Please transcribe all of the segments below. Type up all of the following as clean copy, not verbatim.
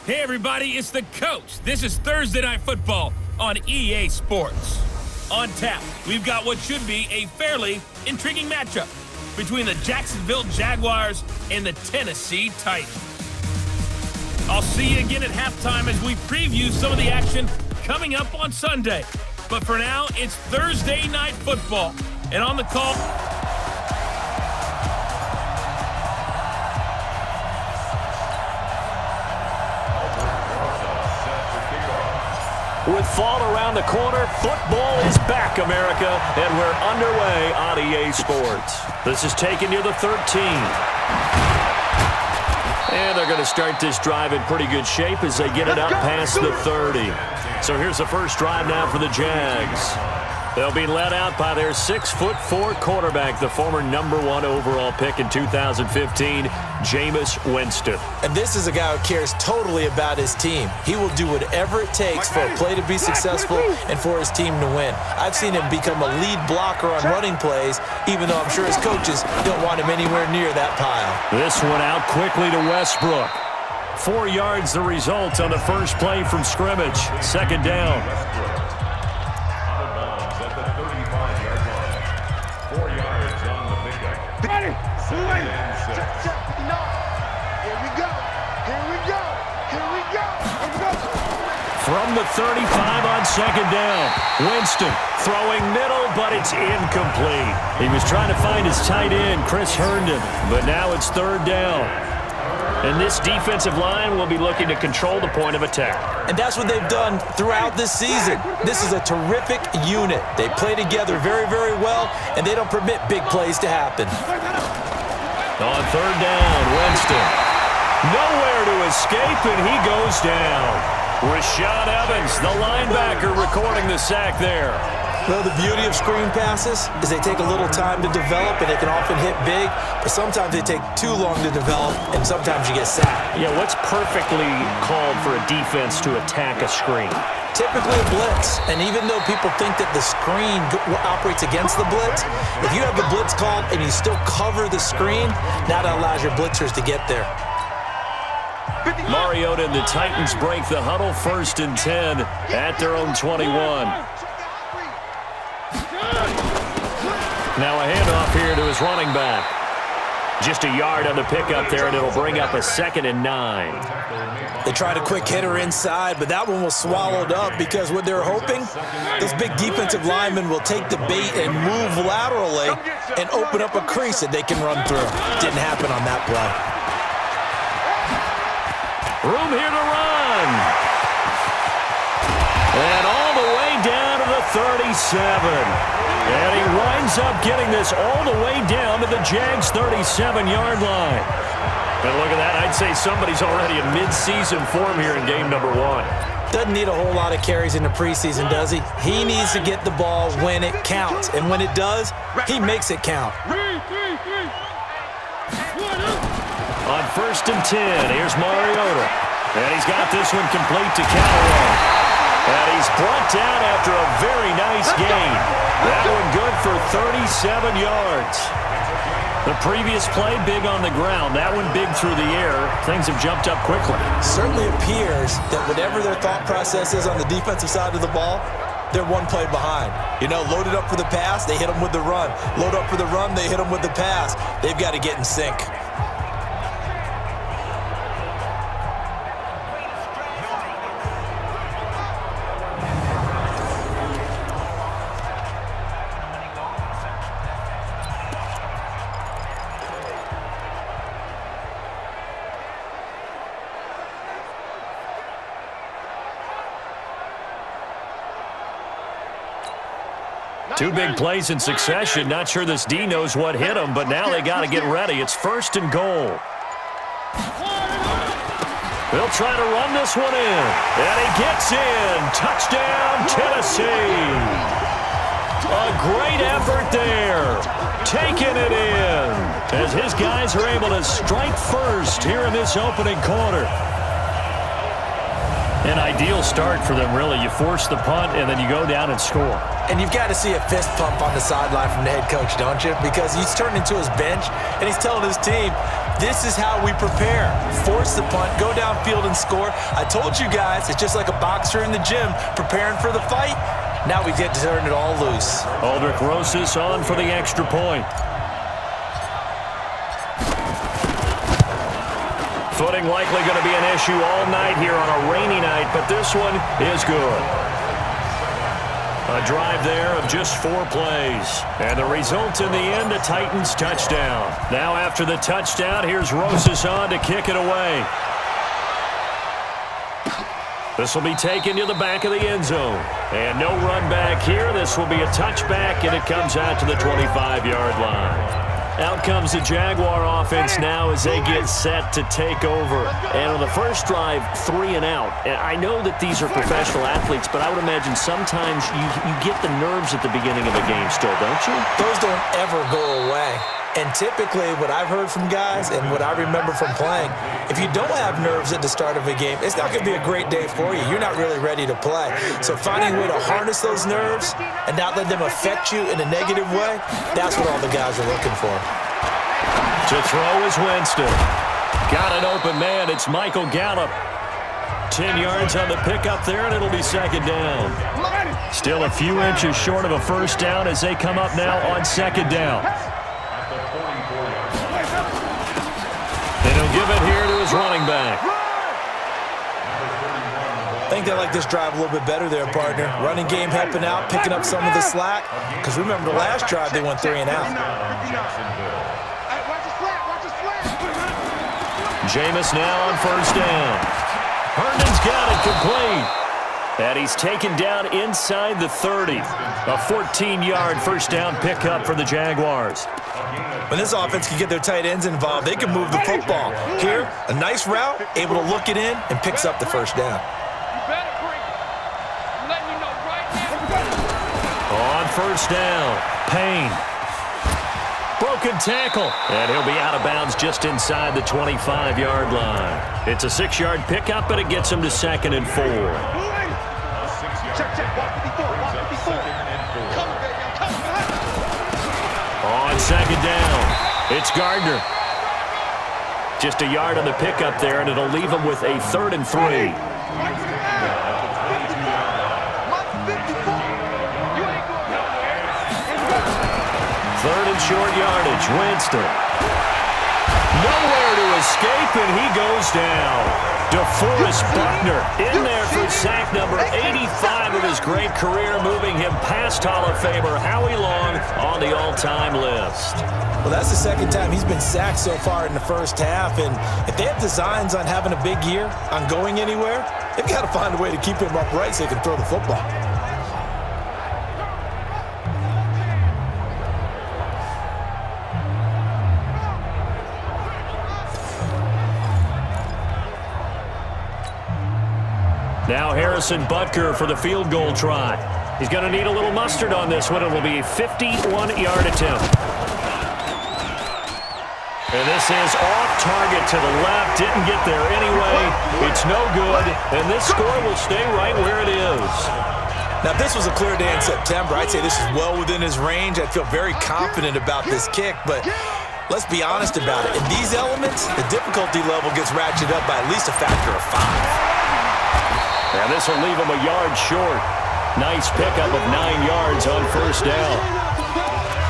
Hey everybody, it's the coach. This is Thursday Night Football on EA Sports. On tap, we've got what should be a fairly intriguing matchup between the Jacksonville Jaguars and the Tennessee Titans. I'll see you again at halftime as we preview some of the action coming up on Sunday. But for now, it's Thursday Night Football. And on the call... With fall around the corner, football is back, America, and we're underway on EA Sports. This is taking you to 13. And they're going to start this drive in pretty good shape as they get it up past the 30. So here's the first drive now for the Jags. They'll be led out by their 6'4" quarterback, the former #1 overall pick in 2015, Jameis Winston. And this is a guy who cares totally about his team. He will do whatever it takes for a play to be successful and for his team to win. I've seen him become a lead blocker on running plays, even though I'm sure his coaches don't want him anywhere near that pile. This one out quickly to Westbrook. 4 yards the result on the first play from scrimmage. Second down. From the 35 on second down. Winston throwing middle, but it's incomplete. He was trying to find his tight end, Chris Herndon, but now it's third down. And this defensive line will be looking to control the point of attack. And that's what they've done throughout this season. This is a terrific unit. They play together very, very well, and they don't permit big plays to happen. On third down, Winston. Nowhere to escape, and he goes down. Rashaan Evans, the linebacker, recording the sack there. Well, the beauty of screen passes is they take a little time to develop, and they can often hit big, but sometimes they take too long to develop, and sometimes you get sacked. Yeah, what's perfectly called for a defense to attack a screen? Typically a blitz, and even though people think that the screen operates against the blitz, if you have the blitz called and you still cover the screen, that allows your blitzers to get there. Mariota and the Titans break the huddle, 1st and 10 at their own 21. Now a handoff here to his running back. Just a yard on the pickup there, and it'll bring up a 2nd and 9. They tried a quick hitter inside, but that one was swallowed up because what they're hoping, those big defensive linemen will take the bait and move laterally and open up a crease that they can run through. Didn't happen on that play. Room here to run. And all the way down to the 37. And he winds up getting this all the way down to the Jags' 37-yard line. And look at that. I'd say somebody's already in mid-season form here in game number 1. Doesn't need a whole lot of carries in the preseason, does he? He needs to get the ball when it counts. And when it does, he makes it count. On 1st and 10, here's Mariota. And he's got this one complete to Callaway. And he's brought down after a very nice gain. That one good for 37 yards. The previous play, big on the ground. That one big through the air. Things have jumped up quickly. Certainly appears that whatever their thought process is on the defensive side of the ball, they're one play behind. You know, loaded up for the pass, they hit them with the run. Load up for the run, they hit them with the pass. They've got to get in sync. Two big plays in succession. Not sure this D knows what hit him, but now they got to get ready. It's 1st and goal. They'll try to run this one in. And he gets in. Touchdown, Tennessee. A great effort there. Taking it in. As his guys are able to strike first here in this opening quarter. An ideal start for them, really. You force the punt, and then you go down and score. And you've got to see a fist pump on the sideline from the head coach, don't you? Because he's turned into his bench, and he's telling his team, This is how we prepare. Force the punt, go downfield and score. I told you guys, it's just like a boxer in the gym preparing for the fight. Now we get to turn it all loose. Aldrick Rosas on for the extra point. Footing likely going to be an issue all night here on a rainy night, but this one is good. A drive there of just 4 plays. And the result in the end, a Titans touchdown. Now after the touchdown, here's Rosas on to kick it away. This will be taken to the back of the end zone. And no run back here. This will be a touchback, and it comes out to the 25-yard line. Out comes the Jaguar offense now as they get set to take over. And on the first drive, 3 and out. And I know that these are professional athletes, but I would imagine sometimes you get the nerves at the beginning of a game still, don't you? Those don't ever go away. And typically, what I've heard from guys and what I remember from playing, if you don't have nerves at the start of a game, it's not going to be a great day for you. You're not really ready to play. So finding a way to harness those nerves and not let them affect you in a negative way, that's what all the guys are looking for. To throw is Winston. Got an open man. It's Michael Gallup. 10 yards on the pickup there, and it'll be second down. Still a few inches short of a first down as they come up now on second down. And he'll give it here to his running back. I think they like this drive a little bit better there, partner. Running game helping out, picking up some of the slack. Because remember, the last drive they went 3 and out. Jameis now on first down. Herndon's got it complete. And he's taken down inside the 30. A 14-yard first down pickup for the Jaguars. When this offense can get their tight ends involved, they can move the football. Here, a nice route, able to look it in, and picks up the first down. On first down, Payne. Broken tackle, and he'll be out of bounds just inside the 25-yard line. It's a 6-yard pickup, but it gets him to 2nd and 4. On second down, it's Gardner. Just a yard on the pickup there, and it'll leave him with a 3rd and 3. Third and short yardage, Winston. Nowhere to escape, and he goes down. DeForest Buckner in there for sack number 85 of his great career, moving him past Hall of Famer Howie Long on the all-time list. Well, that's the second time he's been sacked so far in the first half, and if they have designs on having a big year, on going anywhere, they've got to find a way to keep him upright so they can throw the football. Now Harrison Butker for the field goal try. He's going to need a little mustard on this one. It will be a 51-yard attempt. And this is off target to the left. Didn't get there anyway. It's no good. And this score will stay right where it is. Now, if this was a clear day in September, I'd say this is well within his range. I'd feel very confident about this kick, but let's be honest about it. In these elements, the difficulty level gets ratcheted up by at least a factor of 5. And this will leave him a yard short. Nice pickup of 9 yards on first down.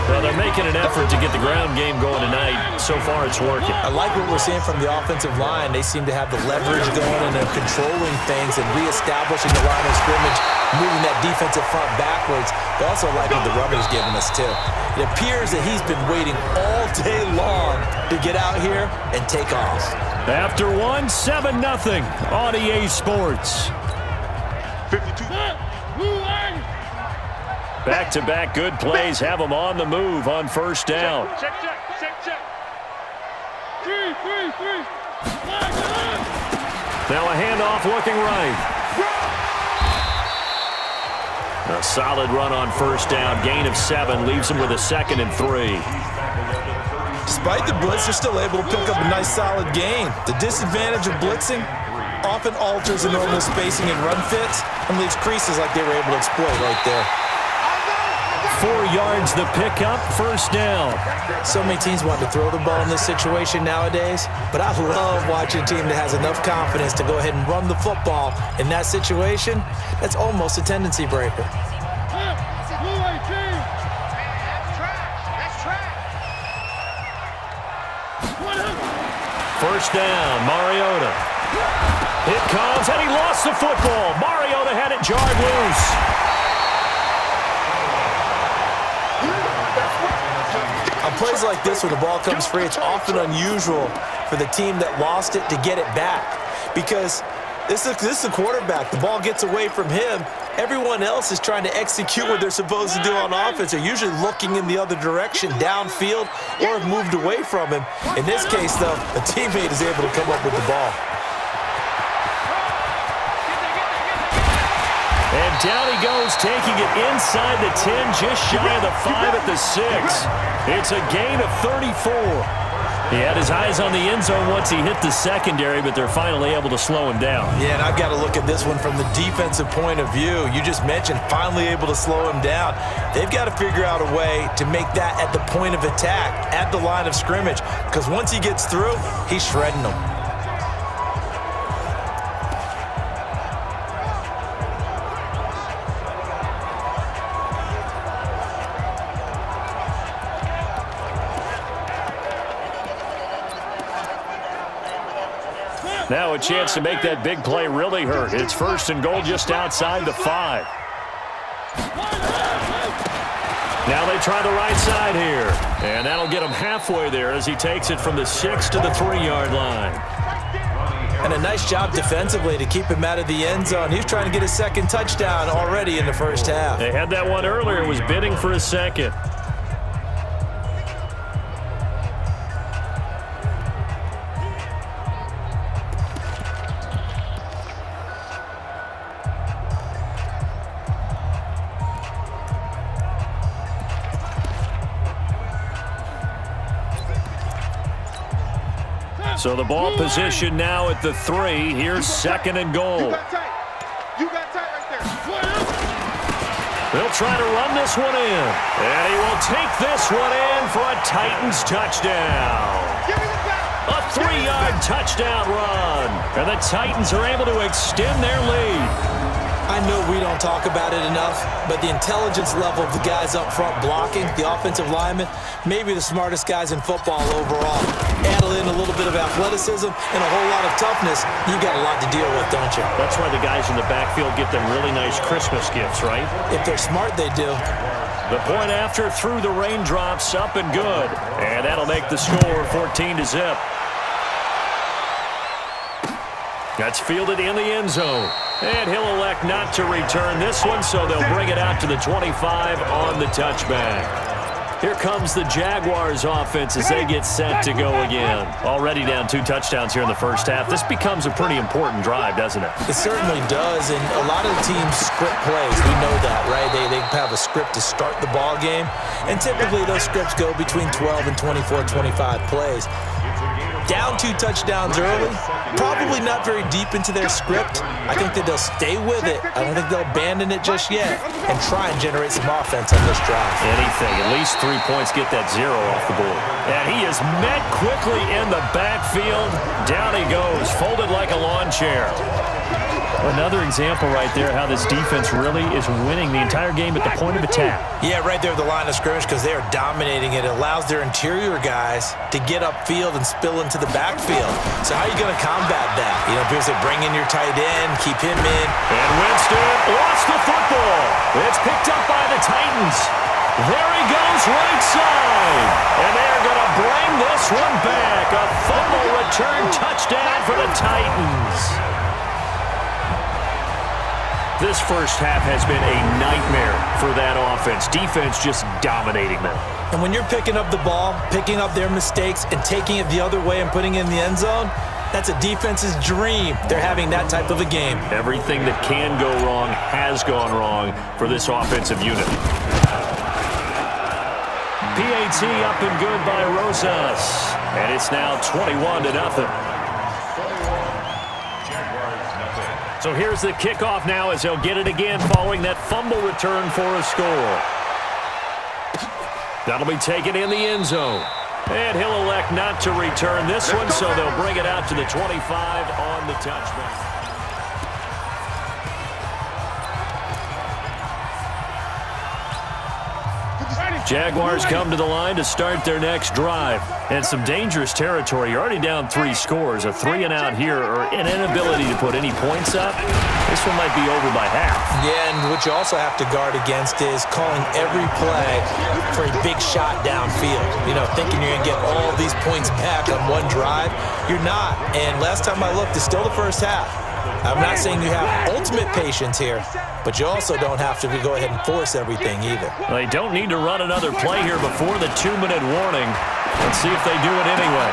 Well, they're making an effort to get the ground game going tonight. So far, it's working. I like what we're seeing from the offensive line. They seem to have the leverage going and they're controlling things and reestablishing the line of scrimmage, moving that defensive front backwards. But also like what the runner's giving us, too. It appears that he's been waiting all day long to get out here and take off. After 7-0 on EA Sports. 52. Back-to-back good plays have them on the move on first down. Check. 3. Now a handoff looking right. A solid run on first down. Gain of 7 leaves him with a 2nd and 3. Despite the blitz, they're still able to pick up a nice solid gain. The disadvantage of blitzing often alters the normal spacing and run fits and leaves creases like they were able to exploit right there. 4 yards the pickup, first down. So many teams want to throw the ball in this situation nowadays, but I love watching a team that has enough confidence to go ahead and run the football. In that situation, that's almost a tendency breaker. First down, Mariota. It comes, and he lost the football. Mariota had it jarred loose. On plays like this, when the ball comes free, it's often unusual for the team that lost it to get it back. Because this is a quarterback. The ball gets away from him. Everyone else is trying to execute what they're supposed to do on offense. They're usually looking in the other direction, downfield, or have moved away from him. In this case, though, a teammate is able to come up with the ball. And down he goes, taking it inside the 10, just shy of the 5 at the 6. It's a gain of 34. He had his eyes on the end zone once he hit the secondary, but they're finally able to slow him down. Yeah, and I've got to look at this one from the defensive point of view. You just mentioned finally able to slow him down. They've got to figure out a way to make that at the point of attack, at the line of scrimmage, because once he gets through, he's shredding them. Now a chance to make that big play really hurt. It's first and goal just outside the 5. Now they try the right side here. And that'll get him halfway there as he takes it from the 6 to the 3-yard line. And a nice job defensively to keep him out of the end zone. He was trying to get his second touchdown already in the first half. They had that one earlier, was bidding for a second. So the ball position now at the 3. Here's second and goal. You got tight right there. They'll try to run this one in. And he will take this one in for a Titans touchdown. A 3-yard touchdown run. And the Titans are able to extend their lead. I know we don't talk about it enough, but the intelligence level of the guys up front blocking, the offensive linemen, maybe the smartest guys in football overall. Add in a little bit of athleticism and a whole lot of toughness, you got a lot to deal with, don't you? That's why the guys in the backfield get them really nice Christmas gifts, right? If they're smart, they do. The point after through the raindrops, up and good. And that'll make the score 14-0. That's fielded in the end zone. And he'll elect not to return this one, so they'll bring it out to the 25 on the touchback. Here comes the Jaguars offense as they get set to go again. Already down 2 touchdowns here in the first half. This becomes a pretty important drive, doesn't it? It certainly does, and a lot of the teams script plays. We know that, right? They have a script to start the ball game, and typically those scripts go between 12 and 24, 25 plays. Down 2 touchdowns early, probably not very deep into their script. I think that they'll stay with it. I don't think they'll abandon it just yet and try and generate some offense on this drive. Anything, at least 3 points, get that 0 off the board. And he is met quickly in the backfield. Down he goes, folded like a lawn chair. Another example right there how this defense really is winning the entire game at the point of attack. Yeah, right there at the line of scrimmage because they are dominating it. It allows their interior guys to get upfield and spill into the backfield. So how are you going to combat that? You know, people say bring in your tight end, keep him in. And Winston lost the football. It's picked up by the Titans. There he goes right side. And they're going to bring this one back. A fumble return touchdown for the Titans. This first half has been a nightmare for that offense. Defense just dominating them. And when you're picking up the ball, picking up their mistakes, and taking it the other way and putting it in the end zone, that's a defense's dream. They're having that type of a game. Everything that can go wrong has gone wrong for this offensive unit. PAT up and good by Rosas. And it's now 21-0. So here's the kickoff now as they'll get it again following that fumble return for a score. That'll be taken in the end zone. And he'll elect not to return this one, so they'll bring it out to the 25 on the touchback. Jaguars come to the line to start their next drive. And some dangerous territory. You're already down 3 scores. A 3-and-out here, or an inability to put any points up. This one might be over by half. Yeah, and what you also have to guard against is calling every play for a big shot downfield. You know, thinking you're going to get all these points back on one drive. You're not. And last time I looked, it's still the first half. I'm not saying you have ultimate patience here, but you also don't have to go ahead and force everything either. They don't need to run another play here before the 2-minute warning. Let's see if they do it anyway.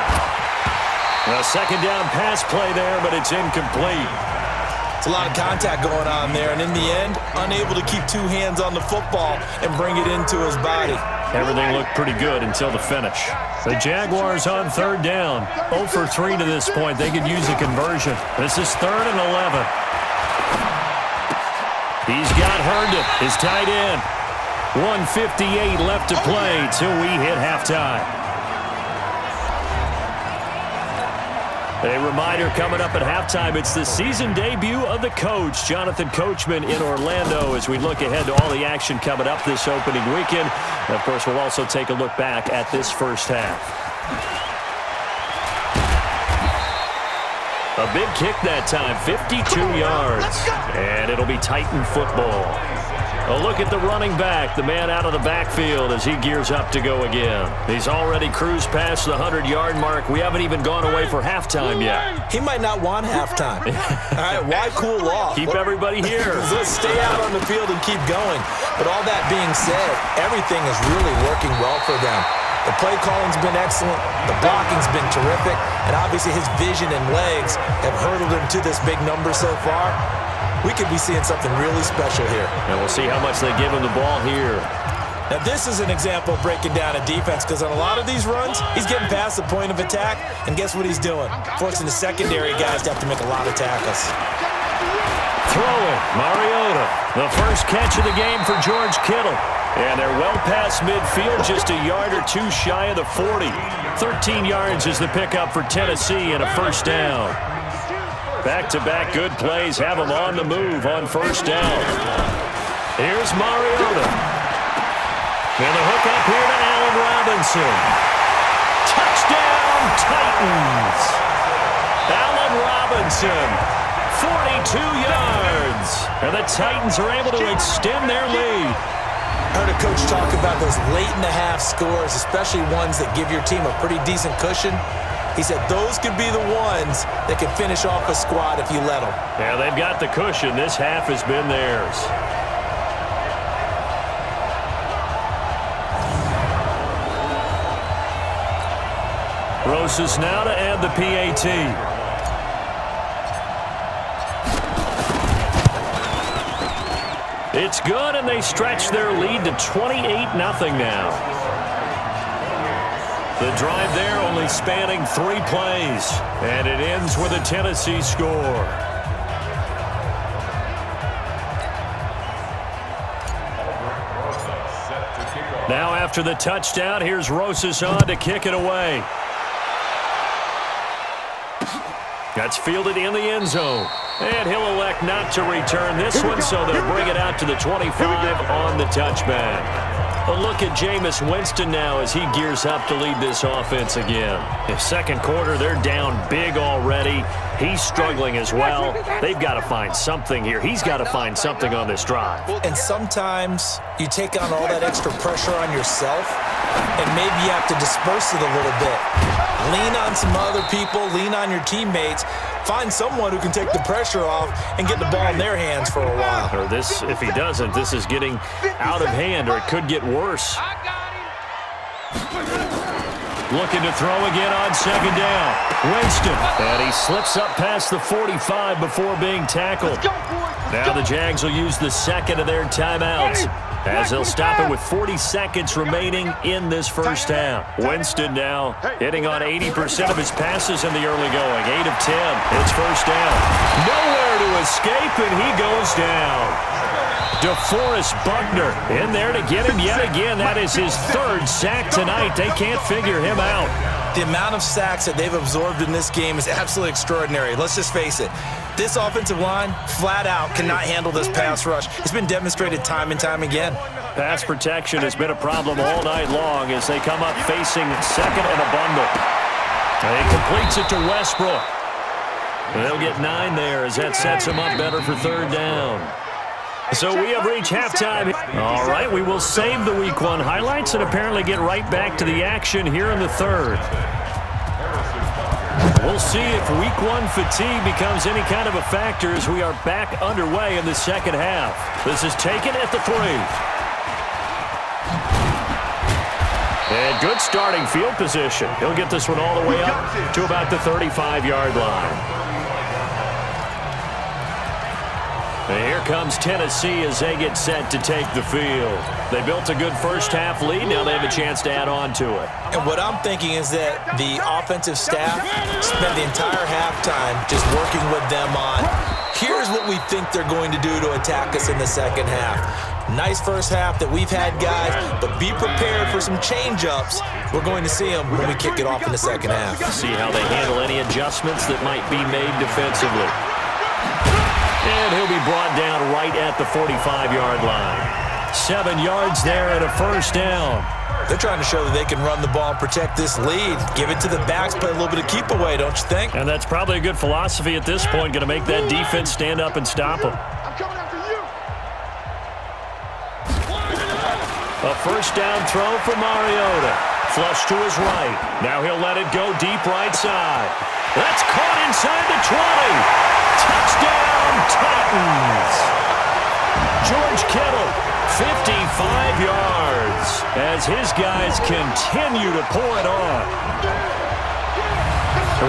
A second down pass play there, but it's incomplete. It's a lot of contact going on there, and in the end, unable to keep 2 hands on the football and bring it into his body. Everything looked pretty good until the finish. The Jaguars on 3rd down. 0 for 3 to this point. They could use a conversion. This is 3rd and 11. He's got Herndon, his tight end. 1:58 left to play till we hit halftime. A reminder coming up at halftime, it's the season debut of the coach, Jonathan Coachman, in Orlando, as we look ahead to all the action coming up this opening weekend. And of course, we'll also take a look back at this first half. A big kick that time, 52 yards, and it'll be Titan football. A look at the running back, the man out of the backfield as he gears up to go again. He's already cruised past the 100-yard mark. We haven't even gone away for halftime yet. He might not want halftime. All right, why cool off? Keep everybody here. Let's stay out on the field and keep going. But all that being said, everything is really working well for them. The play calling's been excellent. The blocking's been terrific. And obviously his vision and legs have hurdled him to this big number so far. We could be seeing something really special here. And we'll see how much they give him the ball here. Now, this is an example of breaking down a defense, because on a lot of these runs, he's getting past the point of attack, and guess what he's doing? Forcing the secondary guys to have to make a lot of tackles. Throwing, Mariota. The first catch of the game for George Kittle. And they're well past midfield, just a yard or 2 shy of the 40. 13 yards is the pickup for Tennessee and a first down. Back-to-back good plays have them on the move on first down. Here's Mariota. And the hook up here to Allen Robinson. Touchdown, Titans. Allen Robinson, 42 yards. And the Titans are able to extend their lead. I heard a coach talk about those late-in-the-half scores, especially ones that give your team a pretty decent cushion. He said those could be the ones that could finish off a squad if you let them. Yeah, they've got the cushion. This half has been theirs. Rosas now to add the PAT. It's good, and they stretch their lead to 28-0 now. The drive there only spanning 3 plays, and it ends with a Tennessee score. Now after the touchdown, here's Rosas on to kick it away. That's fielded in the end zone. And he'll elect not to return this one, so they'll bring it out to the 25 on the touchback. A look at Jameis Winston now as he gears up to lead this offense again. In second quarter, they're down big already. He's struggling as well. They've got to find something here. He's got to find something on this drive. And sometimes you take on all that extra pressure on yourself, and maybe you have to disperse it a little bit. Lean on some other people, lean on your teammates. Find someone who can take the pressure off and get the ball in their hands for a while. Or this, if he doesn't, this is getting out of hand, or it could get worse. Looking to throw again on second down. Winston. And he slips up past the 45 before being tackled. Now the Jags will use the second of their timeouts, as they'll stop it with 40 seconds remaining in this first half. Winston now hitting on 80% of his passes in the early going. 8 of 10. It's first down. Nowhere to escape, and he goes down. DeForest Buckner in there to get him yet again. That is his third sack tonight. They can't figure him out. The amount of sacks that they've absorbed in this game is absolutely extraordinary. Let's just face it. This offensive line, flat out, cannot handle this pass rush. It's been demonstrated time and time again. Pass protection has been a problem all night long as they come up facing second and a bundle. And he completes it to Westbrook. They'll get 9 there as that sets them up better for third down. So we have reached halftime. All right, we will save the Week 1 highlights and apparently get right back to the action here in the third. We'll see if Week 1 fatigue becomes any kind of a factor as we are back underway in the second half. This is taken at the 3. And good starting field position. He'll get this one all the way up to about the 35-yard line. And here comes Tennessee as they get set to take the field. They built a good first-half lead. Now they have a chance to add on to it. And what I'm thinking is that the offensive staff spent the entire halftime just working with them on, here's what we think they're going to do to attack us in the second half. Nice first half that we've had, guys, but be prepared for some change-ups. We're going to see them when we kick it off in the second half. See how they handle any adjustments that might be made defensively. And he'll be brought down right at the 45-yard line. 7 yards there and a first down. They're trying to show that they can run the ball and protect this lead. Give it to the backs, play a little bit of keep away, don't you think? And that's probably a good philosophy at this point, going to make that defense stand up and stop them. I'm coming after you. A first down throw for Mariota. Flush to his right. Now he'll let it go deep right side. That's caught inside the 20. Touchdown, Titans. George Kittle, 55 yards as his guys continue to pour it on.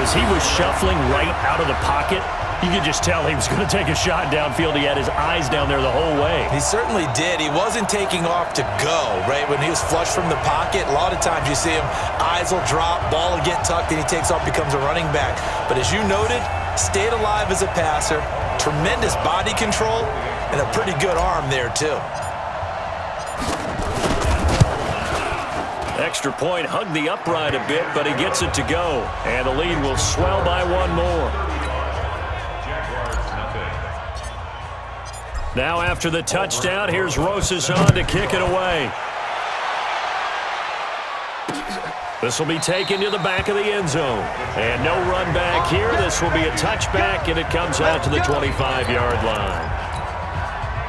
As he was shuffling right out of the pocket, you could just tell he was going to take a shot downfield. He had his eyes down there the whole way. He certainly did. He wasn't taking off to go, right? When he was flushed from the pocket, a lot of times you see him, eyes will drop, ball will get tucked, and he takes off, becomes a running back. But as you noted, stayed alive as a passer, tremendous body control, and a pretty good arm there, too. Extra point, hugged the upright a bit, but he gets it to go. And the lead will swell by 1 more. Now after the touchdown, here's Rosas on to kick it away. This will be taken to the back of the end zone. And no run back here. This will be a touchback, and it comes out to the 25-yard line.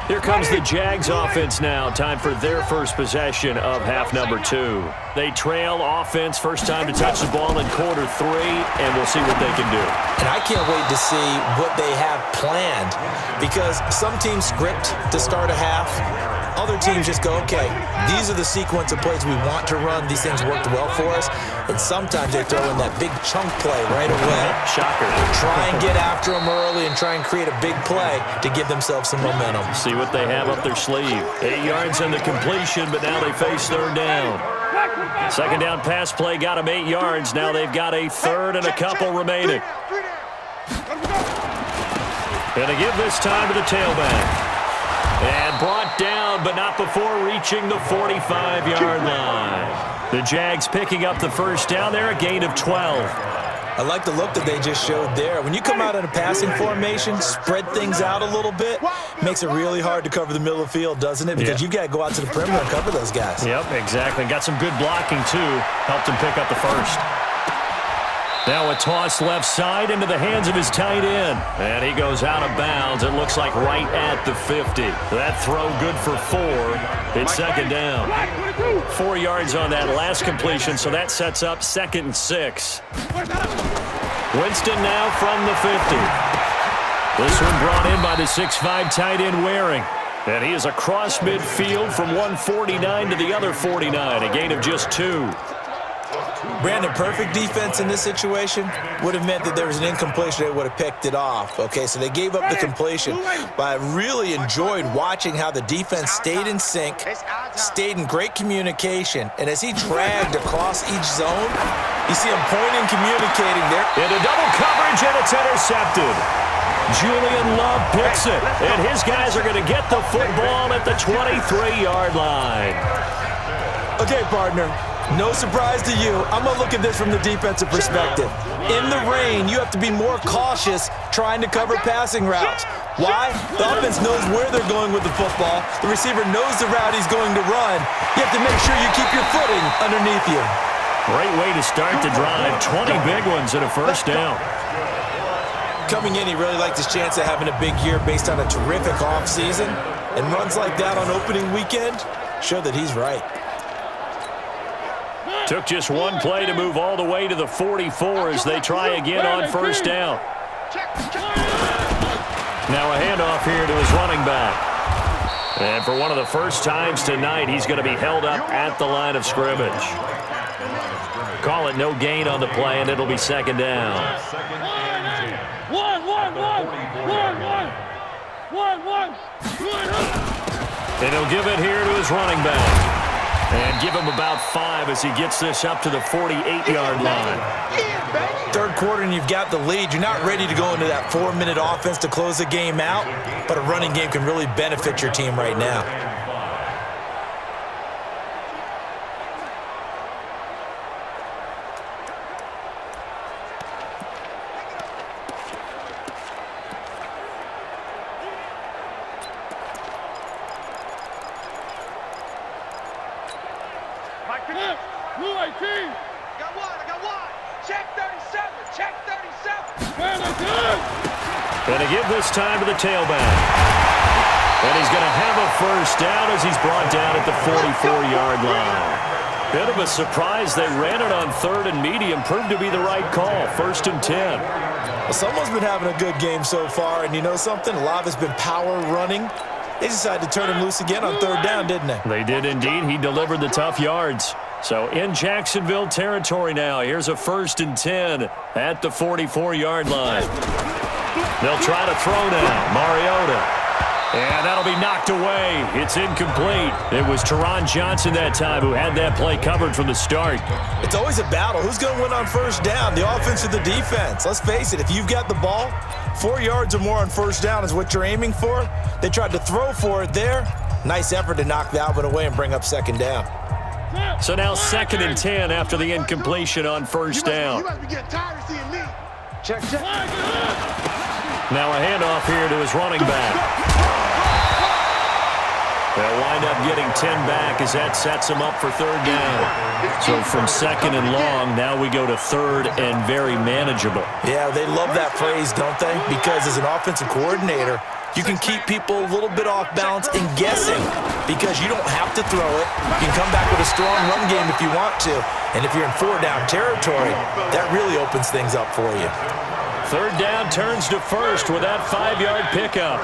Here comes the Jags offense now. Time for their first possession of half number 2. They trail offense, first time to touch the ball in quarter 3, and we'll see what they can do. And I can't wait to see what they have planned, because some teams script to start a half. Other teams just go, okay, these are the sequence of plays we want to run. These things worked well for us. And sometimes they throw in that big chunk play right away. Shocker. Try and get after them early and try and create a big play to give themselves some momentum. See what they have up their sleeve. 8 yards on the completion, but now they face third down. Second down pass play got them 8 yards. Now they've got a third and a couple remaining. And they give this time to the tailback. And brought down, but not before reaching the 45-yard line. The Jags picking up the first down there, a gain of 12. I like the look that they just showed there. When you come out in a passing formation, spread things out a little bit, makes it really hard to cover the middle of the field, doesn't it? Because you've got to go out to the perimeter and cover those guys. Yep, exactly. Got some good blocking, too. Helped him pick up the first. Now a toss left side into the hands of his tight end. And he goes out of bounds. It looks like right at the 50. That throw good for 4. It's second down. 4 yards on that last completion, so that sets up 2nd and 6. Winston now from the 50. This one brought in by the 6'5" tight end Waring. And he is across midfield from 149 to the other 49. A gain of just 2. Brandon, perfect defense in this situation would have meant that there was an incompletion. They would have picked it off. Okay, so they gave up the completion. But I really enjoyed watching how the defense stayed in sync, stayed in great communication. And as he dragged across each zone, You see him pointing, communicating there. Into double coverage, and it's intercepted. Julian Love picks it, and his guys are going to get the football at the 23-yard line. Okay, partner, no surprise to you. I'm going to look at this from the defensive perspective. In the rain, you have to be more cautious trying to cover passing routes. Why? The offense knows where they're going with the football. The receiver knows the route he's going to run. You have to make sure you keep your footing underneath you. Great way to start the drive. 20 big ones and a first down. Coming in, he really liked his chance of having a big year based on a terrific offseason. And runs like that on opening weekend show that he's right. Took just one play to move all the way to the 44 as they try again on first down. Now a handoff here to his running back. And for one of the first times tonight, he's going to be held up at the line of scrimmage. Call it no gain on the play, and it'll be second down. And he'll give it here to his running back. And give him about 5 as he gets this up to the 48-yard line. Third quarter and you've got the lead. You're not ready to go into that 4-minute offense to close the game out, but a running game can really benefit your team right now. And to give this time to the tailback. And he's going to have a first down as he's brought down at the 44-yard line. Bit of a surprise. They ran it on third and medium. Proved to be the right call. First and 10. Well, someone's been having a good game so far, and you know something? A lot of it's been power running. They decided to turn him loose again on third down, didn't they? They did indeed. He delivered the tough yards. So in Jacksonville territory now. Here's a first and 10 at the 44-yard line. They'll try to throw now. Mariota. And that'll be knocked away. It's incomplete. It was Teron Johnson that time who had that play covered from the start. It's always a battle. Who's going to win on first down, the offense or the defense? Let's face it, if you've got the ball, 4 yards or more on first down is what you're aiming for. They tried to throw for it there. Nice effort to knock that one away and bring up second down. So now second and 10 after the incompletion on first down. You must be getting tired of seeing me. Check. Now a handoff here to his running back. They'll wind up getting 10 back as that sets him up for third down. So from second and long, now we go to third and very manageable. Yeah, they love that phrase, don't they? Because as an offensive coordinator, you can keep people a little bit off balance and guessing because you don't have to throw it. You can come back with a strong run game if you want to. And if you're in 4-down territory, that really opens things up for you. Third down turns to first with that 5-yard pickup.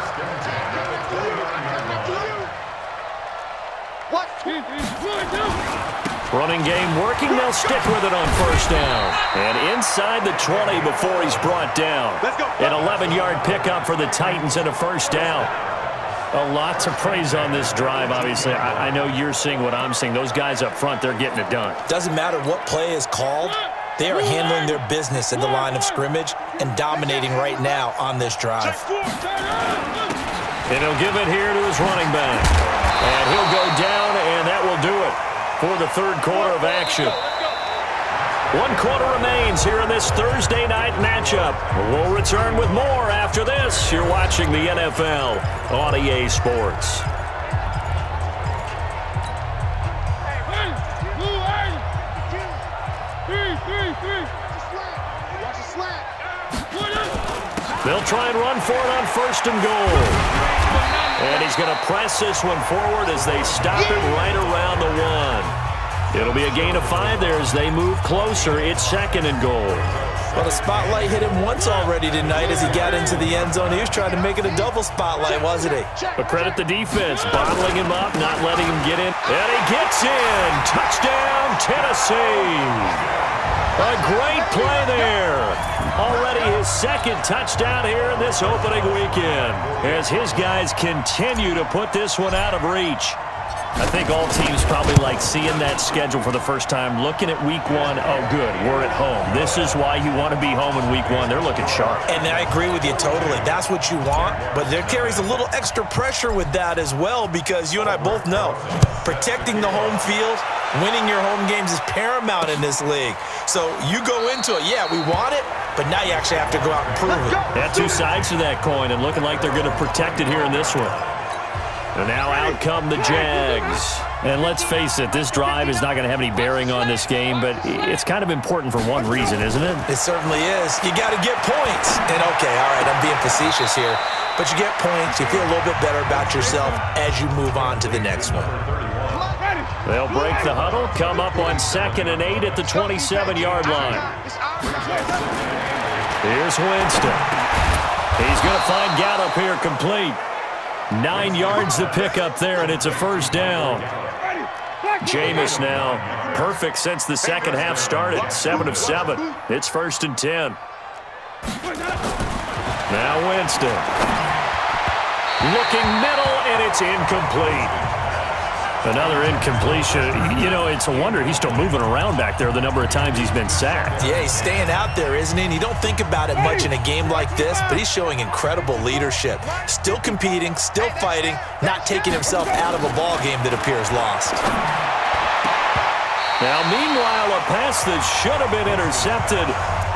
Running game working. They'll stick with it on first down. And inside the 20 before he's brought down. An 11-yard pickup for the Titans and a first down. A lot to praise on this drive, obviously. I know you're seeing what I'm seeing. Those guys up front, they're getting it done. Doesn't matter what play is called. They are handling their business at the line of scrimmage and dominating right now on this drive. And he'll give it here to his running back. And he'll go down, and that will do it for the third quarter of action. 1 quarter remains here in this Thursday night matchup. We'll return with more after this. You're watching the NFL on EA Sports. They'll try and run for it on first and goal. And he's going to press this one forward as they stop it right around the 1. It'll be a gain of 5 there as they move closer. It's second and goal. Well, the spotlight hit him once already tonight as he got into the end zone. He was trying to make it a double spotlight, wasn't he? But credit the defense, bottling him up, not letting him get in. And he gets in. Touchdown, Tennessee. A great play there. Already his second touchdown here in this opening weekend as his guys continue to put this one out of reach. I think all teams probably like seeing that schedule for the first time, looking at week one. Oh, good, we're at home. This is why you want to be home in week one. They're looking sharp. And I agree with you totally. That's what you want, but there carries a little extra pressure with that as well, because you and I both know protecting the home field, winning your home games is paramount in this league. So you go into it, yeah, we want it, but now you actually have to go out and prove it. Yeah, two sides to that coin, and looking like they're going to protect it here in this one. And now out come the Jags. And let's face it, this drive is not going to have any bearing on this game, but it's kind of important for one reason, isn't it? It certainly is. You got to get points. And okay, all right, I'm being facetious here, but you get points, you feel a little bit better about yourself as you move on to the next one. They'll break the huddle, come up on 2nd and 8 at the 27-yard line. Here's Winston. He's going to find Gallup here complete. 9 yards to pick up there, and it's a first down. Jameis now perfect since the second half started. 7 of 7. It's 1st and 10. Now Winston. Looking middle, and it's incomplete. Another incompletion. You know, it's a wonder he's still moving around back there the number of times he's been sacked. Yeah, he's staying out there, isn't he? And you don't think about it much in a game like this, but he's showing incredible leadership. Still competing, still fighting, not taking himself out of a ball game that appears lost. Now, meanwhile, a pass that should have been intercepted,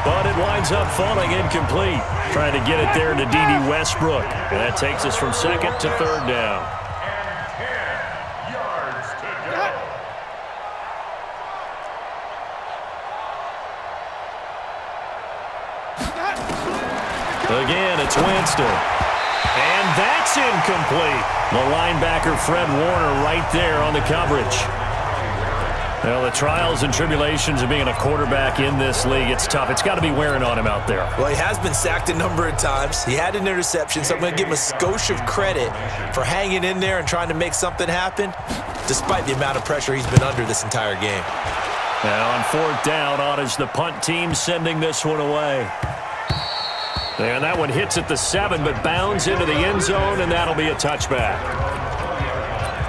but it winds up falling incomplete. Trying to get it there to D.D. Westbrook. And that takes us from 2nd to 3rd down. Again, it's Winston. And that's incomplete. The linebacker, Fred Warner, right there on the coverage. Well, the trials and tribulations of being a quarterback in this league, it's tough. It's got to be wearing on him out there. Well, he has been sacked a number of times. He had an interception, so I'm going to give him a skosh of credit for hanging in there and trying to make something happen, despite the amount of pressure he's been under this entire game. Now on 4th down, on is the punt team sending this one away. And that one hits at the 7, but bounds into the end zone, and that'll be a touchback.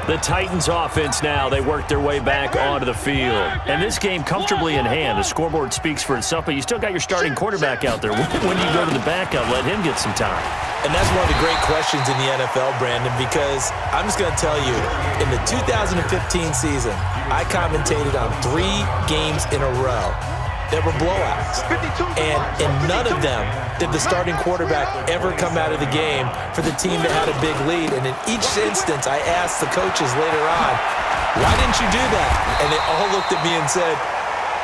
The Titans offense now, they work their way back onto the field. And this game comfortably in hand. The scoreboard speaks for itself, but you still got your starting quarterback out there. When you go to the backup, let him get some time. And that's one of the great questions in the NFL, Brandon, because I'm just going to tell you, in the 2015 season, I commentated on 3 games in a row that were blowouts. And in none of them did the starting quarterback ever come out of the game for the team that had a big lead. And in each instance, I asked the coaches later on, why didn't you do that? And they all looked at me and said,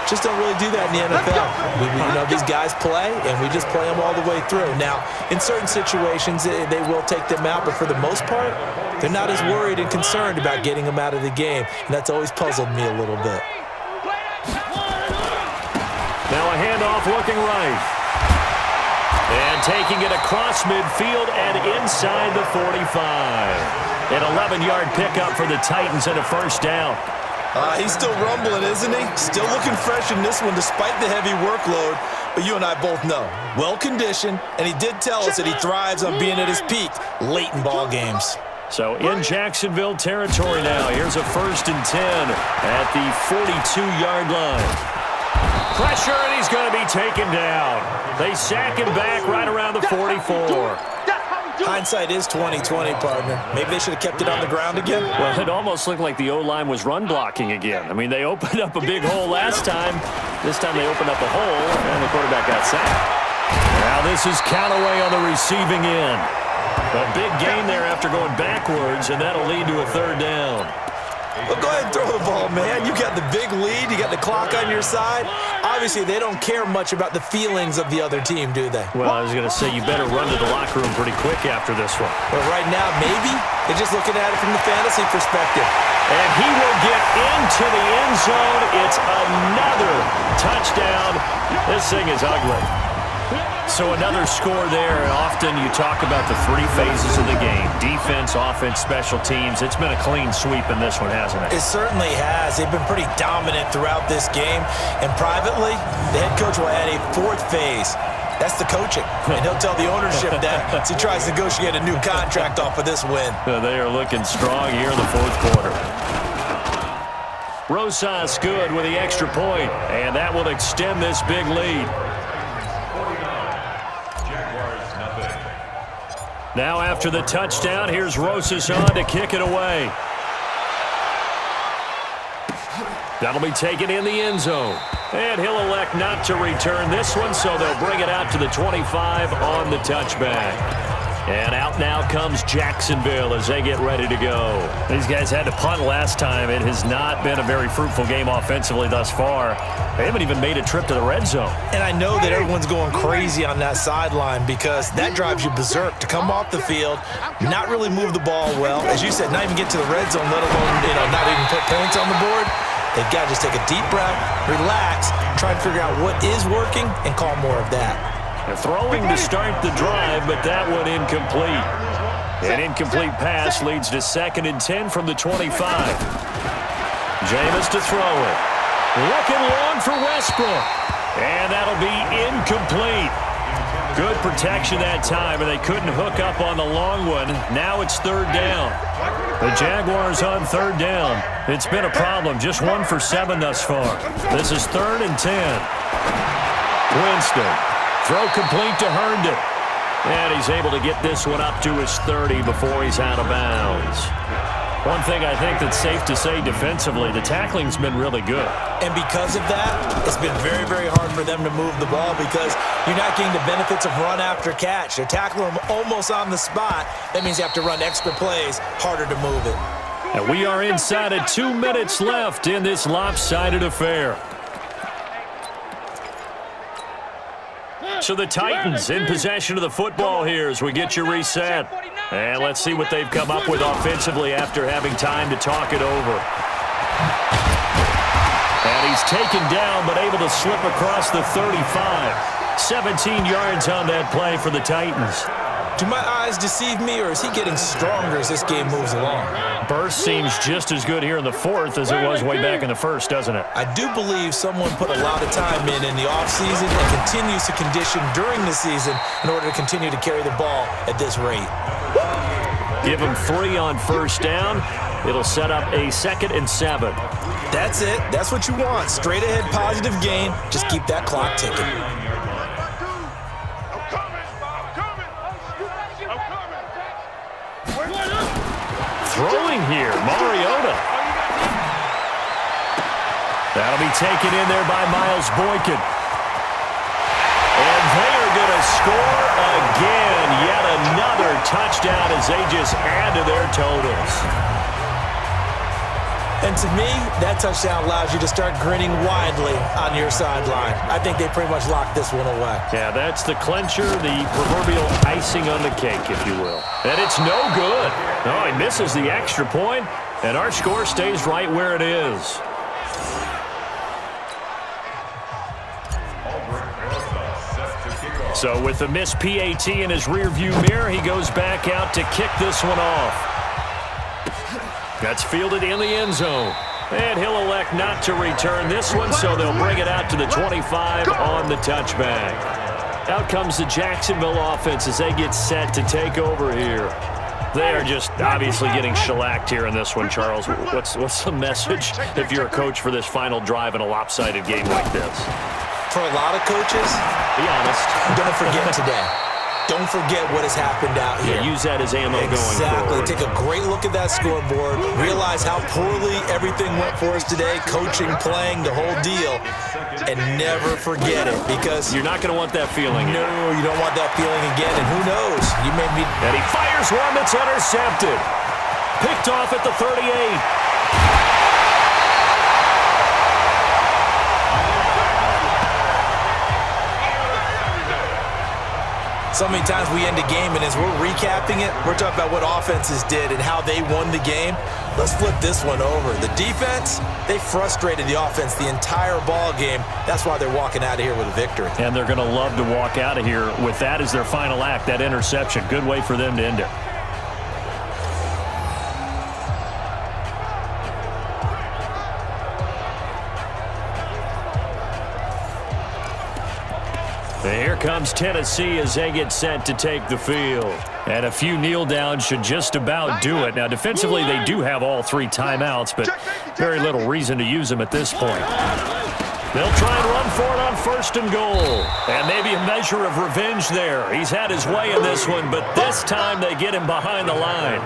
just don't really do that in the NFL. You know, these guys play, and we just play them all the way through. Now, in certain situations, they will take them out, but for the most part, they're not as worried and concerned about getting them out of the game. And that's always puzzled me a little bit. Now a handoff looking right. And taking it across midfield and inside the 45. An 11-yard pickup for the Titans and a first down. He's still rumbling, isn't he? Still looking fresh in this one despite the heavy workload. But you and I both know, well-conditioned, and he did tell us that he thrives on being at his peak late in ball games. So in Jacksonville territory now. Here's a 1st and 10 at the 42-yard line. Pressure, and he's going to be taken down. They sack him back right around the 44. Hindsight is 20/20, partner. Maybe they should have kept it on the ground again. Well, it almost looked like the O-line was run blocking again. I mean, they opened up a big hole last time. This time they opened up a hole, and the quarterback got sacked. Now this is Callaway on the receiving end. A big gain there after going backwards, and that'll lead to a 3rd down. Well, go ahead and throw the ball, man. You got the big lead. You got the clock on your side. Obviously, they don't care much about the feelings of the other team, do they? Well, I was going to say, you better run to the locker room pretty quick after this one. But right now, maybe they're just looking at it from the fantasy perspective. And he will get into the end zone. It's another touchdown. This thing is ugly. So another score there, and often you talk about the 3 phases of the game. Defense, offense, special teams. It's been a clean sweep in this one, hasn't it? It certainly has. They've been pretty dominant throughout this game. And privately, the head coach will add a 4th phase. That's the coaching. And he'll tell the ownership that as he tries to negotiate a new contract off of this win. They are looking strong here in the fourth quarter. Rosas good with the extra point, and that will extend this big lead. Now after the touchdown, here's Rosas on to kick it away. That'll be taken in the end zone. And he'll elect not to return this one, so they'll bring it out to the 25 on the touchback. And out now comes Jacksonville as they get ready to go. These guys had to punt last time. It has not been a very fruitful game offensively thus far. They haven't even made a trip to the red zone. And I know that everyone's going crazy on that sideline because that drives you berserk to come off the field, not really move the ball well. As you said, not even get to the red zone, let alone, not even put points on the board. They've got to just take a deep breath, relax, try and figure out what is working, and call more of that. They're throwing to start the drive, but that one incomplete. An incomplete pass leads to 2nd and 10 from the 25. Jameis to throw it. Looking long for Westbrook. And that'll be incomplete. Good protection that time, and they couldn't hook up on the long one. Now it's 3rd down. The Jaguars on 3rd down. It's been a problem. Just 1 for 7 thus far. This is 3rd and 10. Winston. Throw complete to Herndon. And he's able to get this one up to his 30 before he's out of bounds. One thing I think that's safe to say defensively, the tackling's been really good. And because of that, it's been very, very hard for them to move the ball because you're not getting the benefits of run after catch. They're tackling them almost on the spot. That means you have to run extra plays, harder to move it. And we are inside of 2 minutes left in this lopsided affair. So the Titans in possession of the football here as we get you reset. And let's see what they've come up with offensively after having time to talk it over. And he's taken down but able to slip across the 35. 17 yards on that play for the Titans. Do my eyes deceive me, or is he getting stronger as this game moves along? Burst seems just as good here in the fourth as it was way back in the first, doesn't it? I do believe someone put a lot of time in the offseason and continues to condition during the season in order to continue to carry the ball at this rate. Give him 3 on 1st down. It'll set up a 2nd and 7. That's it. That's what you want. Straight ahead, positive gain. Just keep that clock ticking. Throwing here, Mariota. That'll be taken in there by Miles Boykin. And they are going to score again. Yet another touchdown as they just add to their totals. And to me, that touchdown allows you to start grinning widely on your sideline. I think they pretty much locked this one away. Yeah, that's the clincher, the proverbial icing on the cake, if you will. And it's no good. No, he misses the extra point, and our score stays right where it is. So with the missed PAT in his rearview mirror, he goes back out to kick this one off. That's fielded in the end zone. And he'll elect not to return this one, so they'll bring it out to the 25 on the touchback. Out comes the Jacksonville offense as they get set to take over here. They are just obviously getting shellacked here in this one, Charles. What's the message if you're a coach for this final drive in a lopsided game like this? For a lot of coaches, be honest, don't forget today. Don't forget what has happened out here. Yeah, use that as ammo going forward. Exactly. Take a great look at that scoreboard. Realize how poorly everything went for us today. Coaching, playing, the whole deal. And never forget it because you're not going to want that feeling. No, you don't want that feeling again. And who knows? You may be. And he fires one that's intercepted. Picked off at the 38. So many times we end a game, and as we're recapping it, we're talking about what offenses did and how they won the game. Let's flip this one over. The defense, they frustrated the offense the entire ball game. That's why they're walking out of here with a victory. And they're going to love to walk out of here with that as their final act, that interception. Good way for them to end it. Here comes Tennessee as they get set to take the field. And a few kneel downs should just about do it. Now, defensively, they do have all 3 timeouts, but very little reason to use them at this point. They'll try and run for it on 1st and goal. And maybe a measure of revenge there. He's had his way in this one, but this time they get him behind the line.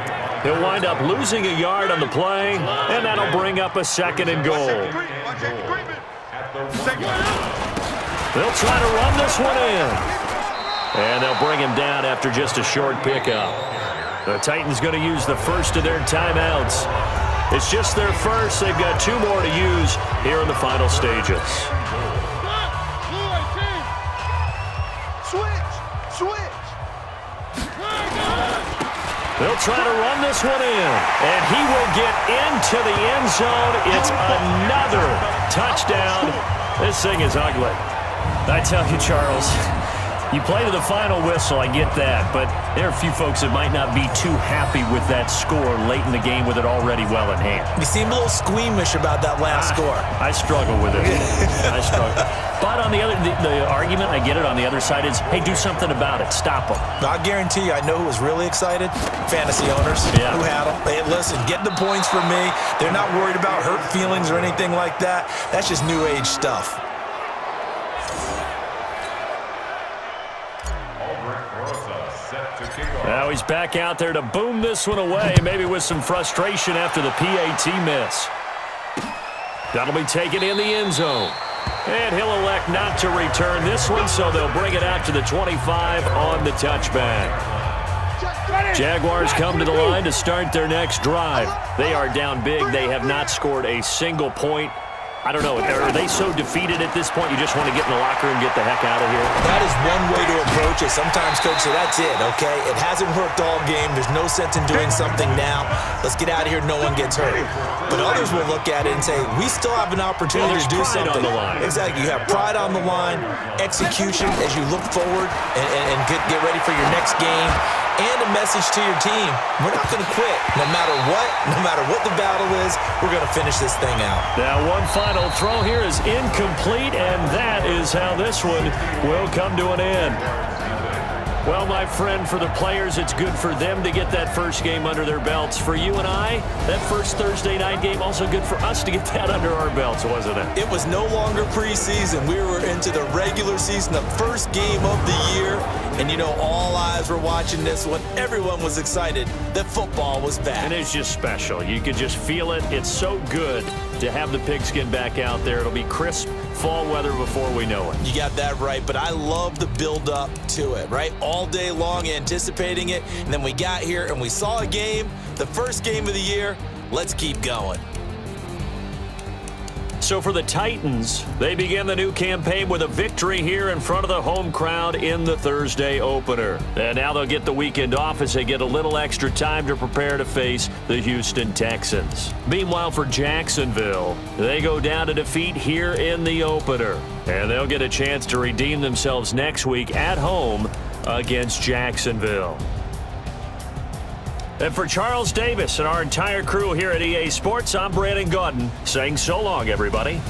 He'll wind up losing a yard on the play, and that'll bring up a 2nd and goal. They'll try to run this one in. And they'll bring him down after just a short pickup. The Titans going to use the first of their timeouts. It's just their first. They've got 2 more to use here in the final stages. Switch. They'll try to run this one in. And he will get into the end zone. It's another touchdown. This thing is ugly. I tell you, Charles, you play to the final whistle, I get that, but there are a few folks that might not be too happy with that score late in the game with it already well in hand. You seem a little squeamish about that last score. I struggle with it. I struggle. But on the argument, I get it, on the other side is, hey, do something about it. Stop them. I guarantee you, I know who was really excited. Fantasy owners who had them. Hey, listen, get the points for me. They're not worried about hurt feelings or anything like that. That's just new age stuff. Now he's back out there to boom this one away, maybe with some frustration after the PAT miss. That'll be taken in the end zone. And he'll elect not to return this one, so they'll bring it out to the 25 on the touchback. Jaguars come to the line to start their next drive. They are down big. They have not scored a single point. I don't know. Are they so defeated at this point you just want to get in the locker room and get the heck out of here? That is one way to approach it. Sometimes, Coach, say, that's it, okay? It hasn't worked all game. There's no sense in doing something now. Let's get out of here. No one gets hurt. But others will look at it and say, we still have an opportunity to do something. On the line. Exactly. You have pride on the line, execution as you look forward and get ready for your next game. And a message to your team, we're not going to quit. No matter what the battle is, we're going to finish this thing out. Now one final throw here is incomplete, and that is how this one will come to an end. Well, my friend, for the players, it's good for them to get that first game under their belts. For you and I, that first Thursday night game, also good for us to get that under our belts, wasn't it? It was no longer preseason. We were into the regular season, the first game of the year. And, you know, all eyes were watching this one. Everyone was excited that football was back. And it's just special. You could just feel it. It's so good to have the pigskin back out there. It'll be crisp fall weather before we know it. You got that right, but I love the build-up to it, right? All day long anticipating it, and then we got here and we saw a game, the first game of the year. Let's keep going. So for the Titans, they begin the new campaign with a victory here in front of the home crowd in the Thursday opener. And now they'll get the weekend off as they get a little extra time to prepare to face the Houston Texans. Meanwhile, for Jacksonville, they go down to defeat here in the opener. And they'll get a chance to redeem themselves next week at home against Jacksonville. And for Charles Davis and our entire crew here at EA Sports, I'm Brandon Gaudin saying so long, everybody.